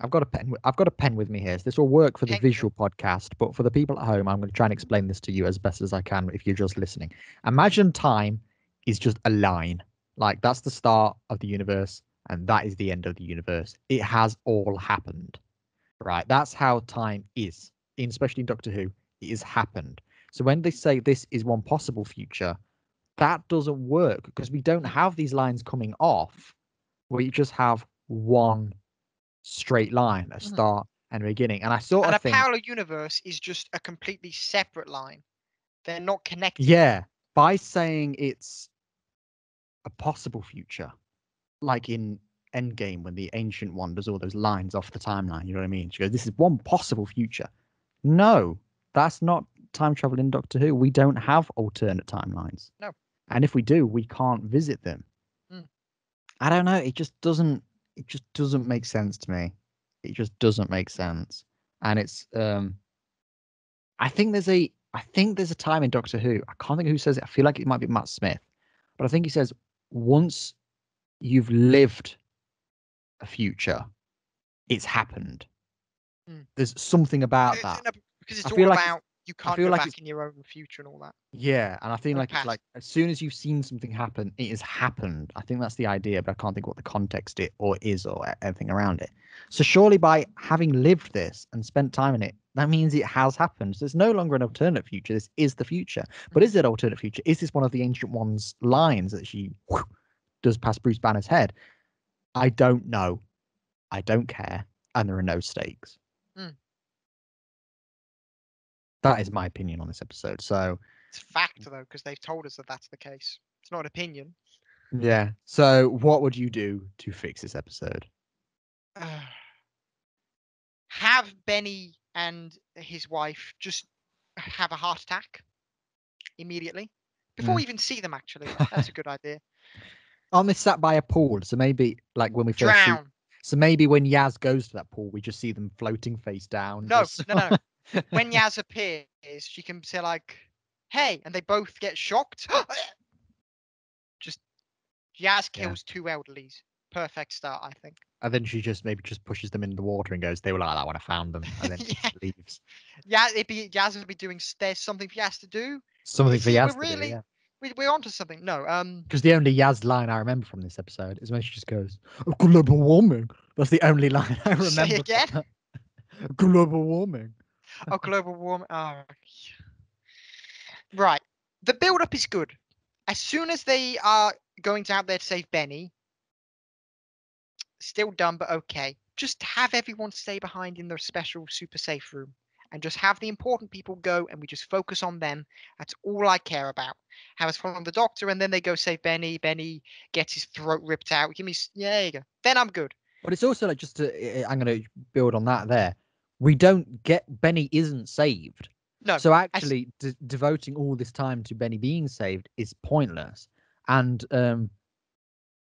I've got a pen with me here. So this will work for the visual podcast, but for the people at home, I'm going to try and explain this to you as best as I can if you're just listening. Imagine time is just a line. Like that's the start of the universe and that is the end of the universe. It has all happened. Right? That's how time is. Especially in Doctor Who, it has happened. So when they say this is one possible future, that doesn't work because we don't have these lines coming off. We just have one straight line, a start and a beginning. And I sort of think a parallel universe is just a completely separate line. They're not connected. Yeah. By saying it's a possible future, like in Endgame when the Ancient One does all those lines off the timeline. You know what I mean? She goes, "This is one possible future." No, that's not time travel in Doctor Who. We don't have alternate timelines. No. And if we do, we can't visit them. Mm. I don't know. It just doesn't make sense to me. It just doesn't make sense. And it's I think there's a time in Doctor Who. I can't think who says it. I feel like it might be Matt Smith. But I think he says once you've lived a future, it's happened. Mm. There's something about that. Because it's I all feel like about you can't feel go like back it's- in your own future and all that. Yeah, and I think Or like it's past. like as soon as you've seen something happen, it has happened. I think that's the idea, but I can't think what the context it or is or anything around it. So surely by having lived this and spent time in it, that means it has happened. So it's no longer an alternate future. This is the future. But is it alternate future? Is this one of the Ancient One's lines that she does past Bruce Banner's head? I don't know. I don't care. And there are no stakes. Mm. That is my opinion on this episode. So It's fact though, because they've told us that that's the case. It's not an opinion. yeah. So what would you do to fix this episode? Have Benny and his wife just have a heart attack immediately before we even see them. Actually, that's a good idea. Aren't they sat by a pool? So maybe like when we first see. Drown. So maybe when Yaz goes to that pool, we just see them floating face down. No, just- no. When Yaz appears, she can say like, "Hey," and they both get shocked. Just Yaz kills two elderlies. Perfect start, I think. And then she just maybe just pushes them in the water and goes, "They were like that when I found them," and then she Yeah. leaves. Yeah, Yaz would be doing. There's something for Yaz to do. Something You for see, Yaz we're to do, really, yeah. we're onto something. No, Because the only Yaz line I remember from this episode is when she just goes, "Global warming." That's the only line I remember. Say again? from that. Global warming. Oh, global warming. Oh. Right. The build-up is good. As soon as they are going out there to save Benny, still dumb, but okay. Just have everyone stay behind in their special super safe room and just have the important people go and we just focus on them. That's all I care about. Have us follow the doctor and then they go save Benny. Benny gets his throat ripped out. Yeah, there you go. Then I'm good. But it's also like just to, I'm going to build on that there. We don't get, Benny isn't saved. No. So actually devoting all this time to Benny being saved is pointless. And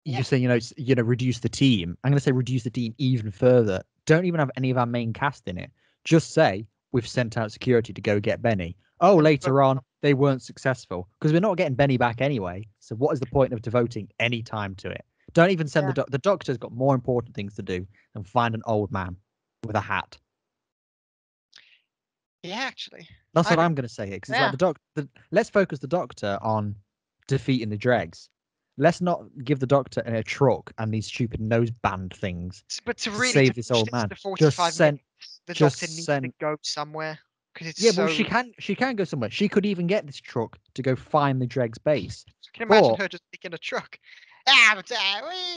you're saying, reduce the team. I'm going to say reduce the team even further. Don't even have any of our main cast in it. Just say we've sent out security to go get Benny. Oh, later on, they weren't successful because we're not getting Benny back anyway. So what is the point of devoting any time to it? Don't even send the doctor's got more important things to do than find an old man with a hat. Yeah, actually. That's what I'm going to say here because it's like the doctor. Let's focus the doctor on defeating the dregs. Let's not give the doctor in a truck and these stupid nose band things. But to really save this old man, the 45 minutes, the doctor needs to go somewhere because it's well, she can go somewhere. She could even get this truck to go find the dregs base. Can you imagine her just picking a truck?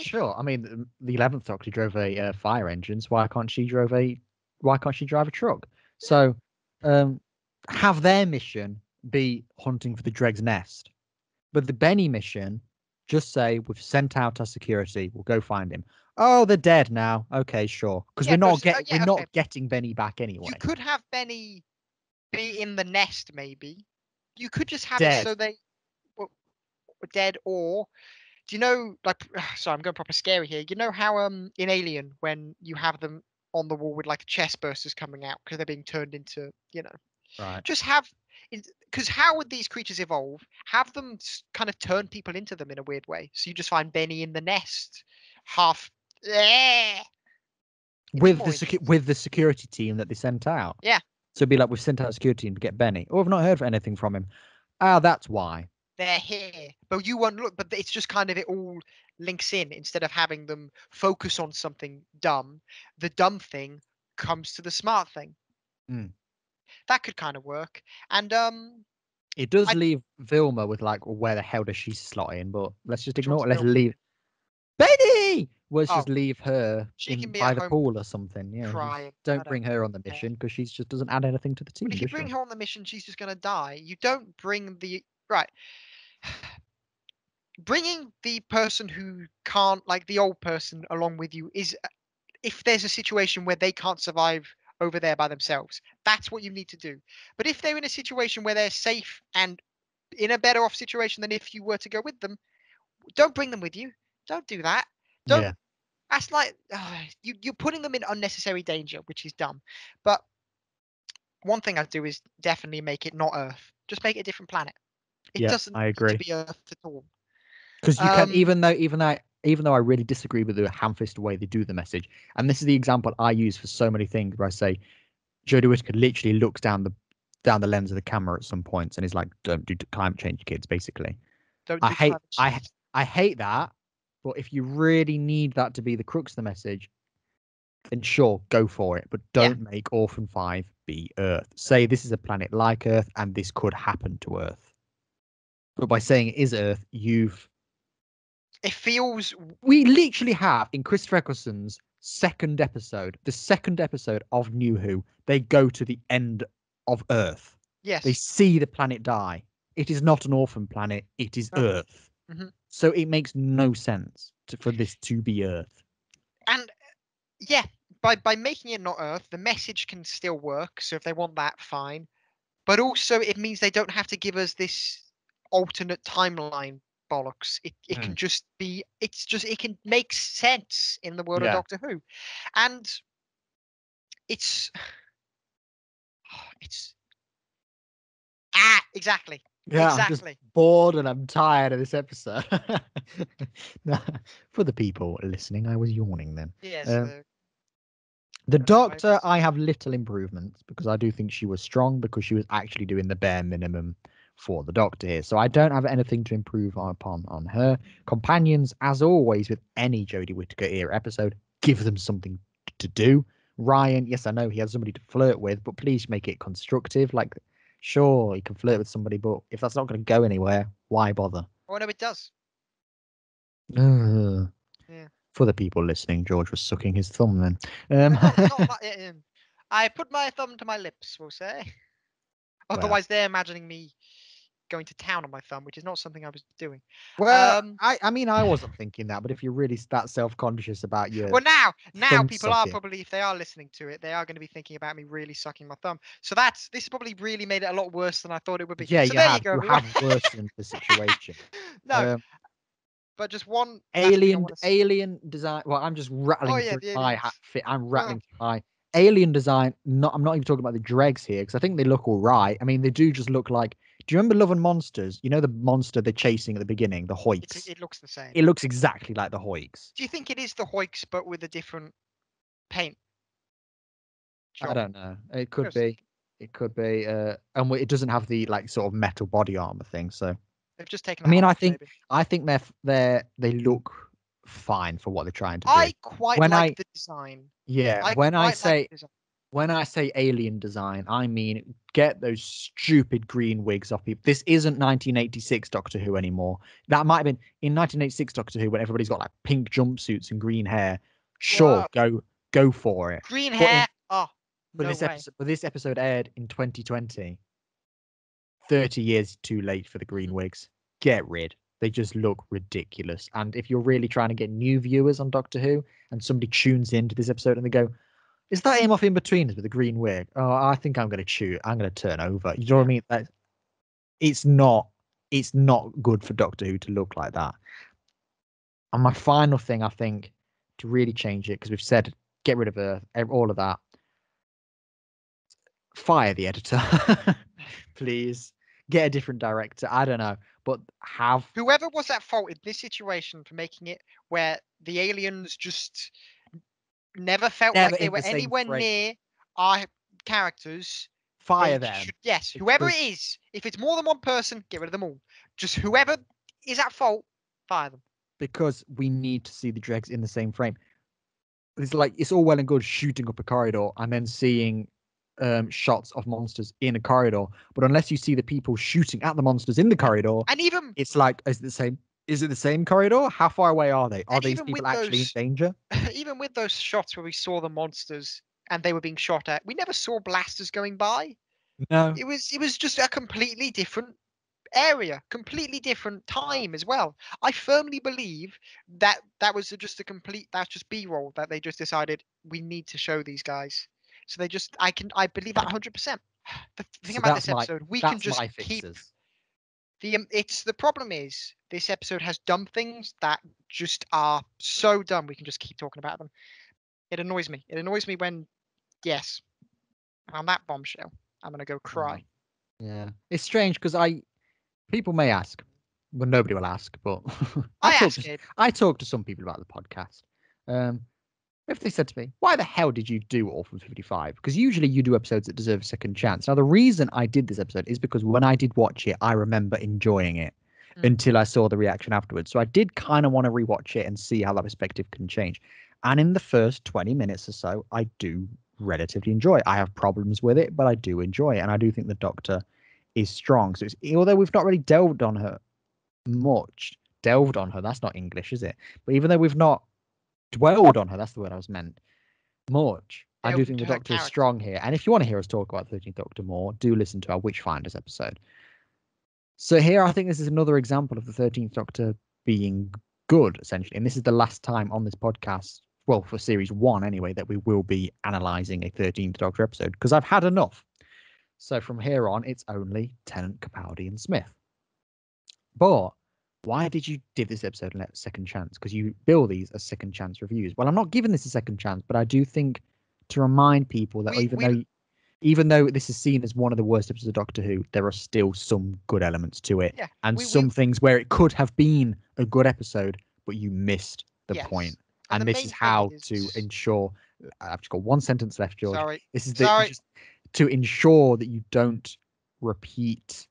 Sure. I mean, the 11th Doctor drove a fire engine. So why can't she drive a truck? So, have their mission be hunting for the dregs nest, but the Benny mission, just say we've sent out our security. We'll go find him. Oh, they're dead now. Okay, sure. Because we're not getting Benny back anyway. You could have Benny be in the nest, maybe. You could just have dead. it so they were dead, or do you know, like, sorry, I'm going proper scary here. You know how in Alien when you have them on the wall with like chest bursters coming out because they're being turned into, right? Just have. Because how would these creatures evolve? Have them kind of turn people into them in a weird way. So you just find Benny in the nest, half. With the security team that they sent out. Yeah. So it'd be like we've sent out a security team to get Benny. Or I've not heard anything from him. That's why. They're here. But you won't look. But it's just kind of it all links in instead of having them focus on something dumb. The dumb thing comes to the smart thing. Mm. That could kind of work. And it does leave Vilma with like, well, where the hell does she slot in? But let's just ignore it. Let's leave Benny. Let's just leave her by the pool or something. Yeah. Crying. Don't bring her on the mission because she just doesn't add anything to the team. But if you bring her on the mission, she's just gonna die. You don't bring the right. bringing the person who can't, like the old person, along with you is if there's a situation where they can't survive over there by themselves. That's what you need to do. But if they're in a situation where they're safe and in a better off situation than if you were to go with them, don't bring them with you. Don't do that. Don't. Yeah. That's like you're putting them in unnecessary danger, which is dumb. But one thing I'd do is definitely make it not Earth. Just make it a different planet. It Yeah, doesn't I need to agree. be Earth at all. Because you can, even though I really disagree with the ham-fisted way they do the message, and this is the example I use for so many things where I say Jodie Whittaker literally looks down the lens of the camera at some points and is like, "Don't do climate change, kids." Basically, Don't I do hate climate I change. I hate that. But if you really need that to be the crux of the message, then sure, go for it. But Yeah. don't make Orphan 5 be Earth. Say this is a planet like Earth and this could happen to Earth. But by saying it is Earth, It feels we literally have in Christopher Eccleston's second episode, the second episode of New Who, they go to the end of Earth. yes. They see the planet die. It is not an orphan planet, it is No. Earth. Mhm. So it makes no sense for this to be Earth. And yeah, by making it not Earth, the message can still work. So if they want that, fine. But also, it means they don't have to give us this alternate timeline bollocks. It can just be. It can make sense in the world of Yeah. Doctor Who, and it's exactly. Yeah, I'm just Exactly. bored and I'm tired of this episode. For the people listening, I was yawning then. Yes. The That's why Doctor, I have little improvements because I do think she was strong because she was actually doing the bare minimum for the Doctor here. So I don't have anything to improve upon on her. Companions, as always, with any Jodie Whittaker era episode, give them something to do. Ryan, yes, I know he has somebody to flirt with, but please make it constructive. Like, sure, you can flirt with somebody, but if that's not going to go anywhere, why bother? Oh no, it does. Ugh. Yeah. For the people listening, George was sucking his thumb then. I put my thumb to my lips, we'll say. Well. Otherwise, they're imagining me going to town on my thumb, which is not something I was doing. Well, I mean, I wasn't thinking that, but if you're really that self-conscious about your Well, now thumb people are sucking. probably, if they are listening to it, they are going to be thinking about me really sucking my thumb. So this probably really made it a lot worse than I thought it would be. Yeah, so you there have. you go. You everyone. have worsened the situation. No, but just one last thing I Alien, wanna say. alien design. Well, I'm just rattling Oh yeah, through the my aliens. fit. I'm rattling through my alien design. Not, I'm not even talking about the dregs here because I think they look all right. I mean, they do just look like. Do you remember Love and Monsters? You know the monster they're chasing at the beginning, the Hoiks. It looks the same. It looks exactly like the Hoiks. Do you think it is the Hoiks but with a different paint job? I don't know. It could Yes. be. It could be. And it doesn't have the like sort of metal body armor thing. So They've just taken. I mean, that off, maybe. I think they look fine for what they're trying to do. I quite like the design. Yeah, when I say alien design, I mean get those stupid green wigs off people. This isn't 1986 Doctor Who anymore. That might have been in 1986 Doctor Who when everybody's got like pink jumpsuits and green hair. Sure, go for it. Green hair. But this episode aired in 2020. 30 years too late for the green wigs. Get rid. They just look ridiculous. And if you're really trying to get new viewers on Doctor Who and somebody tunes into this episode and they go, is that him off in between us with a green wig? Oh, I think I'm going to turn over. You know what I mean? It's not good for Doctor Who to look like that. And my final thing, I think, to really change it, because we've said get rid of Earth, all of that. Fire the editor, please. Get a different director. I don't know, but have whoever was at fault in this situation for making it where the aliens just never felt like they were anywhere near our characters. Fire them. Yes, whoever it is. If it's more than one person, get rid of them all. Just whoever is at fault, fire them. Because we need to see the dregs in the same frame. It's like it's all well and good shooting up a corridor and then seeing shots of monsters in a corridor, but unless you see the people shooting at the monsters in the corridor, and even it's like, is it the same corridor? How far away are they? Are these people actually in danger? Even with those shots where we saw the monsters and they were being shot at, we never saw blasters going by. No, it was just a completely different area, completely different time as well. I firmly believe that was just that's just B-roll that they just decided we need to show these guys. So I believe that 100%. The thing So about that's this episode, we that's can just my keep fixes. the problem is this episode has dumb things that just are so dumb we can just keep talking about them. It annoys me. It annoys me when, yes, on that bombshell, I'm gonna go cry. Yeah, it's strange because people may ask, well, nobody will ask, but I ask it. I talk to some people about the podcast. If they said to me, why the hell did you do Orphan 55? Because usually you do episodes that deserve a second chance. Now, the reason I did this episode is because when I did watch it, I remember enjoying it until I saw the reaction afterwards. So I did kind of want to rewatch it and see how that perspective can change. And in the first 20 minutes or so, I do relatively enjoy it. I have problems with it, but I do enjoy it. And I do think the Doctor is strong. So although we've not really delved on her, that's not English, is it? But even though we've not dwelled on her, that's the word I was meant, much, I do think the Doctor is strong here. And if you want to hear us talk about 13th Doctor more, do listen to our Witchfinders episode. So here I think this is another example of the 13th Doctor being good, essentially. And this is the last time on this podcast, well, for series 1 anyway, that we will be analysing a 13th Doctor episode, because I've had enough. So from here on, it's only Tennant, Capaldi and Smith. But why did you give this episode a second chance? Because you bill these as second chance reviews. Well, I'm not giving this a second chance, but I do think to remind people that even though this is seen as one of the worst episodes of Doctor Who, there are still some good elements to it. Yeah, and some things where it could have been a good episode, but you missed the point. And this is how to ensure. I've just got one sentence left, George. Sorry. This is just to ensure that you don't repeat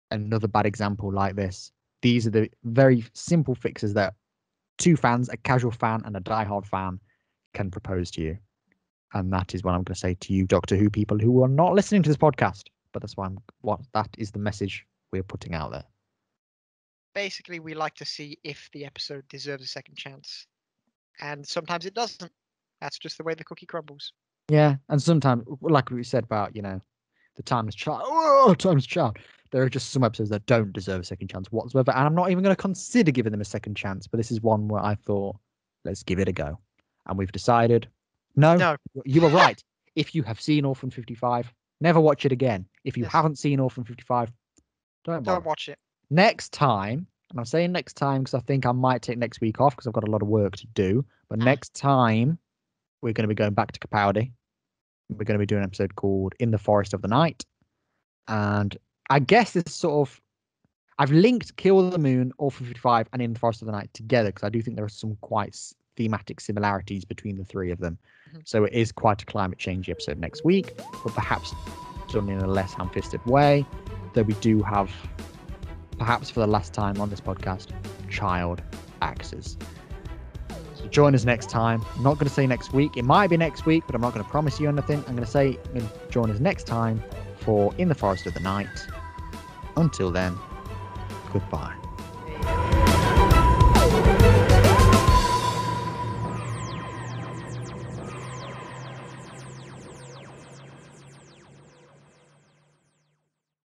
another bad example like this. These are the very simple fixes that two fans, a casual fan and a diehard fan, can propose to you. And that is what I'm going to say to you, Doctor Who people who are not listening to this podcast. But that's that is the message we're putting out there. Basically, we like to see if the episode deserves a second chance. And sometimes it doesn't. That's just the way the cookie crumbles. Yeah, and sometimes, like we said about, the Timeless Child. Oh, Timeless Child. There are just some episodes that don't deserve a second chance whatsoever. And I'm not even going to consider giving them a second chance. But this is one where I thought, let's give it a go. And we've decided, no, you were right. If you have seen Orphan 55, never watch it again. If you haven't seen Orphan 55, don't watch it. Next time, and I'm saying next time because I think I might take next week off because I've got a lot of work to do. But next time, we're going to be going back to Capaldi. We're going to be doing an episode called In the Forest of the Night. And I guess this sort of, I've linked Kill the Moon, Orphan 55, and In the Forest of the Night together because I do think there are some quite thematic similarities between the three of them. So it is quite a climate change episode next week, but perhaps done in a less ham-fisted way. Though we do have, perhaps for the last time on this podcast, child actors. So join us next time. I'm not going to say next week. It might be next week, but I'm not going to promise you anything. I'm going to say join us next time for In the Forest of the Night. Until then, goodbye.